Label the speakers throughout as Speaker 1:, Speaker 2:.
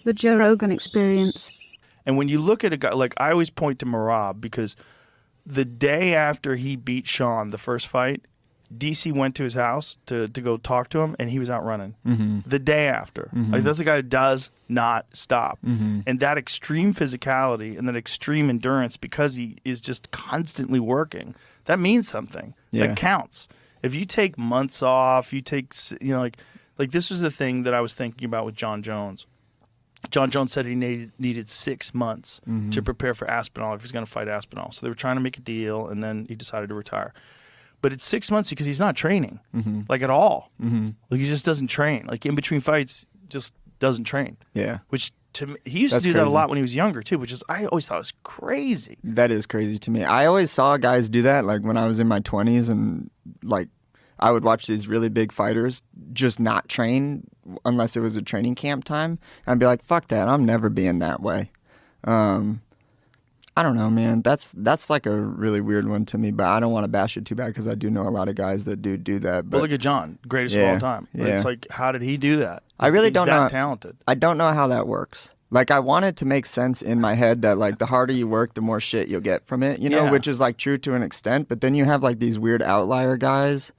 Speaker 1: The Joe Rogan Experience.
Speaker 2: And when you look at a guy, like I always point to Merab because the day after he beat Sean, the first fight, DC went to his house to go talk to him, and he was out running. The day after. Like, that's a guy who does not stop. And that extreme physicality and that extreme endurance, because he is just constantly working, that means something. That counts. If you take months off, you take, like this was the thing that I was thinking about with Jon Jones. Jon Jones said he needed 6 months to prepare for Aspinall if he's going to fight Aspinall. So they were trying to make a deal, and then he decided to retire. But it's 6 months because he's not training, like at all. Like he just doesn't train. Like in between fights, just doesn't train. Yeah. Which to me, he used to do that a lot when he was younger too, which is I always thought was crazy.
Speaker 3: That is crazy to me. I always saw guys do that, like when I was in my 20s, and like I would watch these really big fighters just not train unless it was a training camp time. And I'd be like, fuck that. I'm never being that way. I don't know, man. That's like a really weird one to me, but I don't want to bash it too bad because I do know a lot of guys that do that. But
Speaker 2: look at John, greatest of all time. Yeah. It's like, how did he do that?
Speaker 3: I really don't know.
Speaker 2: He's that talented.
Speaker 3: I don't know how that works. Like, I want it to make sense in my head that, like, the harder you work, the more shit you'll get from it, you know, which is, like, true to an extent. But then you have, like, these weird outlier guys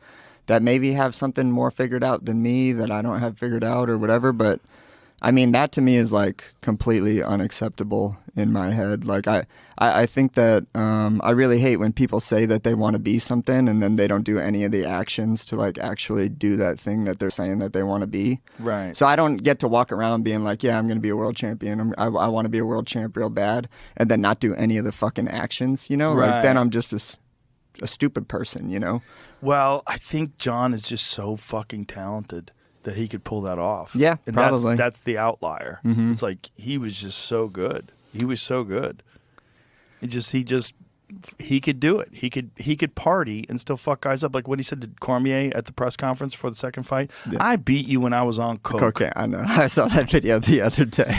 Speaker 3: that maybe have something more figured out than me that I don't have figured out or whatever. But, I mean, that to me is, like, completely unacceptable in my head. Like, I think that I really hate when people say that they want to be something and then they don't do any of the actions to, like, actually do that thing that they're saying that they want to be.
Speaker 2: Right.
Speaker 3: So I don't get to walk around being like, yeah, I'm going to be a world champion. I want to be a world champ real bad, and then not do any of the fucking actions, you know? Right. Like, then I'm just a stupid person, you know?
Speaker 2: Well, I think John is just so fucking talented that he could pull that off.
Speaker 3: Yeah,
Speaker 2: and
Speaker 3: probably.
Speaker 2: That's the outlier. Mm-hmm. It's like he was just so good. He was so good. He could do it. He could party and still fuck guys up. Like what he said to Cormier at the press conference for the second fight. Yeah. I beat you when I was on coke.
Speaker 3: Okay, I know. I saw that video the other day.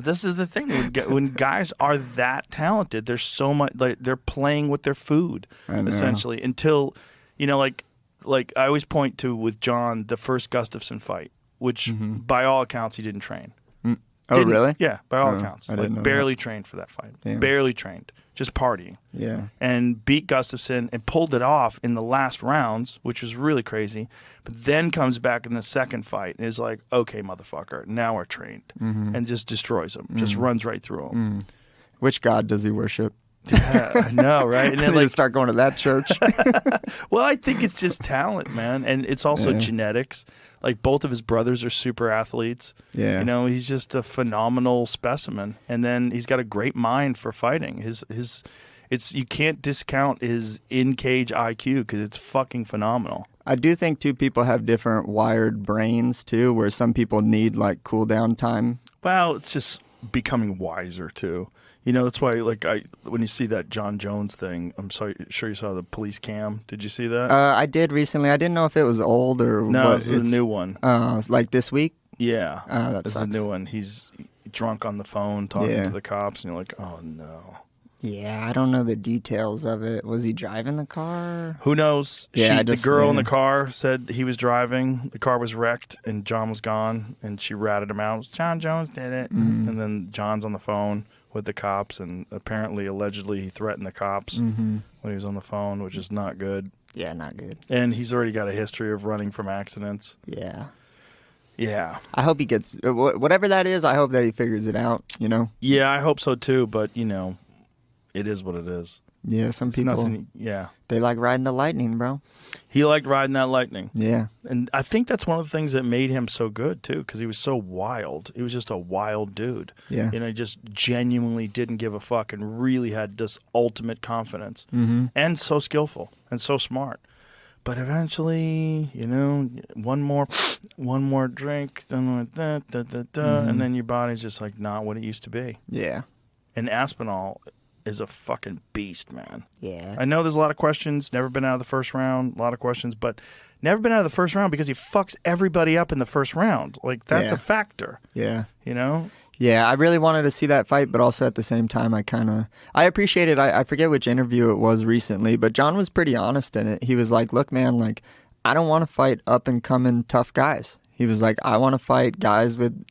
Speaker 2: This is the thing. When guys are that talented, there's so much. Like they're playing with their food essentially until, you know, like I always point to with John the first Gustafsson fight, which by all accounts he didn't train.
Speaker 3: Oh, really?
Speaker 2: Yeah, by all accounts. Like barely trained for that fight. Damn. Barely trained. Just partying.
Speaker 3: Yeah.
Speaker 2: And beat Gustafsson and pulled it off in the last rounds, which was really crazy. But then comes back in the second fight and is like, okay, motherfucker, now we're trained. And just destroys him. Just runs right through him.
Speaker 3: Which god does he worship?
Speaker 2: Yeah, I know, right? And then
Speaker 3: like start going to that church.
Speaker 2: Well, I think it's just talent, man, and it's also genetics. Like both of his brothers are super athletes. Yeah, you know, he's just a phenomenal specimen, and then he's got a great mind for fighting. It's you can't discount his in-cage IQ because it's fucking phenomenal.
Speaker 3: I do think two people have different wired brains too, where some people need like cool down time.
Speaker 2: Well, it's just becoming wiser too. You know, that's why, like, when you see that Jon Jones thing, I'm sure you saw the police cam. Did you see that?
Speaker 3: I did recently. I didn't know if it was old or
Speaker 2: no, it's the new one.
Speaker 3: Like this week?
Speaker 2: Yeah.
Speaker 3: That's
Speaker 2: the new one. He's drunk on the phone talking to the cops, and you're like, oh, no.
Speaker 3: Yeah, I don't know the details of it. Was he driving the car?
Speaker 2: Who knows? Yeah, the girl in the car said he was driving. The car was wrecked, and John was gone, and she ratted him out. Jon Jones did it. And then John's on the phone with the cops, and allegedly he threatened the cops when he was on the phone, which is not good.
Speaker 3: Yeah, not good.
Speaker 2: And he's already got a history of running from accidents. Yeah.
Speaker 3: I hope he gets whatever that is. I hope that he figures it out, you know?
Speaker 2: Yeah, I hope so too, but you know, it is what it is.
Speaker 3: Yeah, some people they like riding the lightning, bro.
Speaker 2: He liked riding that lightning.
Speaker 3: Yeah.
Speaker 2: And I think that's one of the things that made him so good, too, because he was so wild. He was just a wild dude. Yeah. You know, he just genuinely didn't give a fuck and really had this ultimate confidence. And so skillful and so smart. But eventually, you know, one more drink, then like that, and then your body's just like not what it used to be.
Speaker 3: Yeah.
Speaker 2: And Aspinall is a fucking beast, man.
Speaker 3: Yeah.
Speaker 2: I know there's a lot of questions. Never been out of the first round. A lot of questions, but never been out of the first round because he fucks everybody up in the first round. Like, that's a factor.
Speaker 3: Yeah.
Speaker 2: You know?
Speaker 3: Yeah, I really wanted to see that fight, but also at the same time, I appreciated, I forget which interview it was recently, but John was pretty honest in it. He was like, look, man, like, I don't want to fight up and coming tough guys. He was like, I want to fight guys with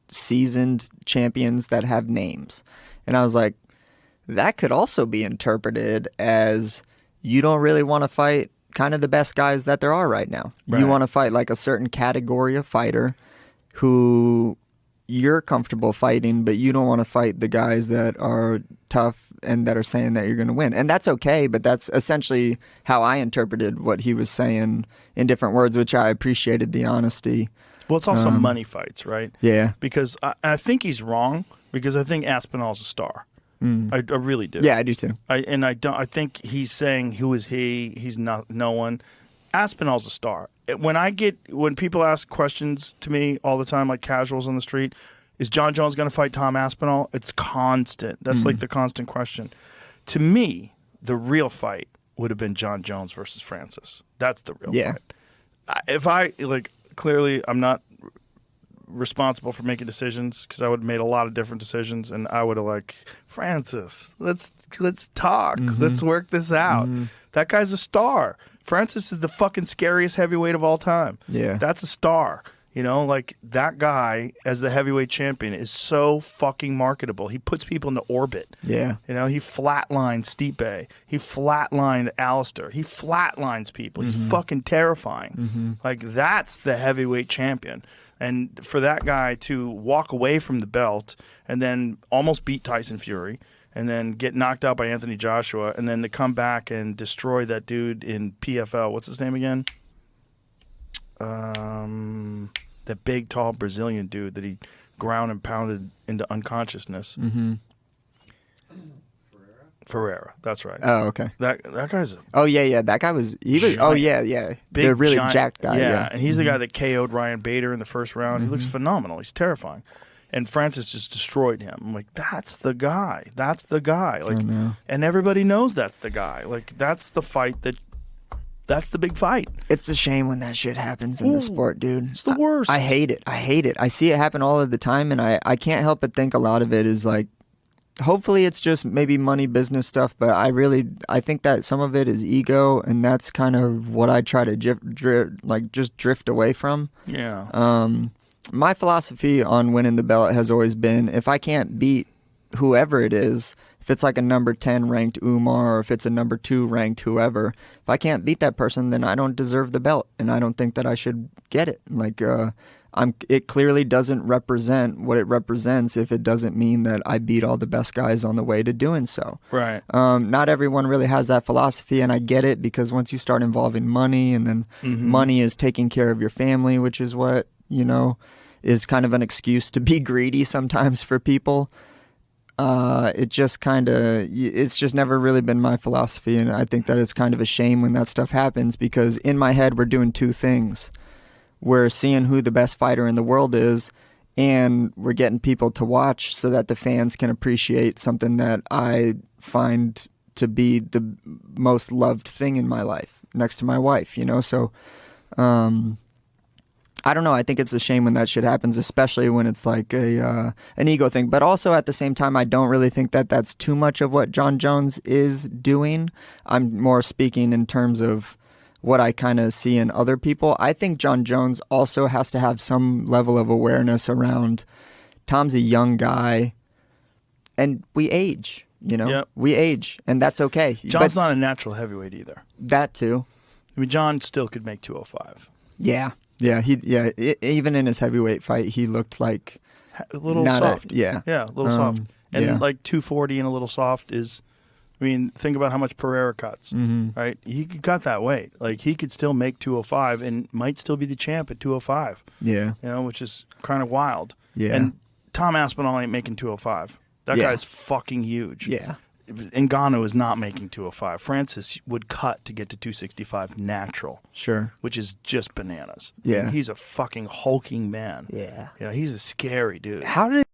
Speaker 3: seasoned champions that have names. And I was like, that could also be interpreted as you don't really want to fight kind of the best guys that there are right now.
Speaker 2: Right.
Speaker 3: You want to fight like a certain category of fighter who you're comfortable fighting, but you don't want to fight the guys that are tough and that are saying that you're going to win. And that's okay, but that's essentially how I interpreted what he was saying in different words, which I appreciated the honesty.
Speaker 2: Well, it's also money fights, right?
Speaker 3: Yeah.
Speaker 2: Because I think he's wrong, because I think Aspinall's a star. I really do.
Speaker 3: Yeah, I do too.
Speaker 2: I think he's saying, who is he? He's not no one. Aspinall's a star. When people ask questions to me all the time, like casuals on the street, is Jon Jones going to fight Tom Aspinall? It's constant. That's like the constant question. To me, the real fight would have been Jon Jones versus Francis. That's the real fight. Clearly I'm not responsible for making decisions, because I would have made a lot of different decisions, and I would have Francis, let's talk. Let's work this out. That guy's a star. Francis is the fucking scariest heavyweight of all time. Yeah. That's a star. That guy as the heavyweight champion is so fucking marketable. He puts people into orbit. Yeah. He flatlined Stipe. He flatlined Alistair. He flatlines people. He's fucking terrifying. That's the heavyweight champion. And for that guy to walk away from the belt and then almost beat Tyson Fury and then get knocked out by Anthony Joshua and then to come back and destroy that dude in PFL. What's his name again? That big, tall Brazilian dude that he ground and pounded into unconsciousness. Ferreira. That's right.
Speaker 3: Oh, okay.
Speaker 2: That guy's
Speaker 3: that guy was
Speaker 2: giant,
Speaker 3: big, the really
Speaker 2: giant,
Speaker 3: jacked guy. Yeah.
Speaker 2: And he's the guy that KO'd Ryan Bader in the first round. He looks phenomenal. He's terrifying. And Francis just destroyed him. I'm like, that's the guy. That's the guy. And everybody knows that's the guy. That's the fight that's the big fight.
Speaker 3: It's a shame when that shit happens in the sport, dude.
Speaker 2: It's the worst.
Speaker 3: I hate it. I see it happen all of the time, and I can't help but think a lot of it is hopefully it's just maybe money business stuff, but I think that some of it is ego, and that's kind of what I try to just drift away from.
Speaker 2: Yeah.
Speaker 3: My philosophy on winning the belt has always been, if I can't beat whoever it is, if it's like a number 10 ranked Umar, or if it's a number 2 ranked whoever, if I can't beat that person, then I don't deserve the belt, and I don't think that I should get it. It clearly doesn't represent what it represents if it doesn't mean that I beat all the best guys on the way to doing so.
Speaker 2: Right.
Speaker 3: Not everyone really has that philosophy, and I get it, because once you start involving money, and then money is taking care of your family, which is what, is kind of an excuse to be greedy sometimes for people. It's just never really been my philosophy, and I think that it's kind of a shame when that stuff happens, because in my head we're doing two things. We're seeing who the best fighter in the world is, and we're getting people to watch so that the fans can appreciate something that I find to be the most loved thing in my life, next to my wife, So, I don't know. I think it's a shame when that shit happens, especially when it's like an ego thing. But also at the same time, I don't really think that that's too much of what Jon Jones is doing. I'm more speaking in terms of what I kind of see in other people. I think Jon Jones also has to have some level of awareness around Tom's a young guy, and we age,
Speaker 2: Yep.
Speaker 3: We age, and that's okay.
Speaker 2: John's not a natural heavyweight either.
Speaker 3: That too.
Speaker 2: I mean, Jon still could make 205.
Speaker 3: Yeah. Yeah, even in his heavyweight fight, he looked like
Speaker 2: a little soft.
Speaker 3: Yeah,
Speaker 2: a little soft. And 240 and a little soft is, think about how much Pereira cuts, right? He could cut that weight. He could still make 205 and might still be the champ at 205. Yeah. Which is kind of wild. Yeah. And Tom Aspinall ain't making 205. That guy's fucking huge. Yeah. Ngannou is not making 205. Francis would cut to get to 265 natural. Sure. Which is just bananas. Yeah. He's a fucking hulking man. Yeah. He's a scary dude.
Speaker 3: How did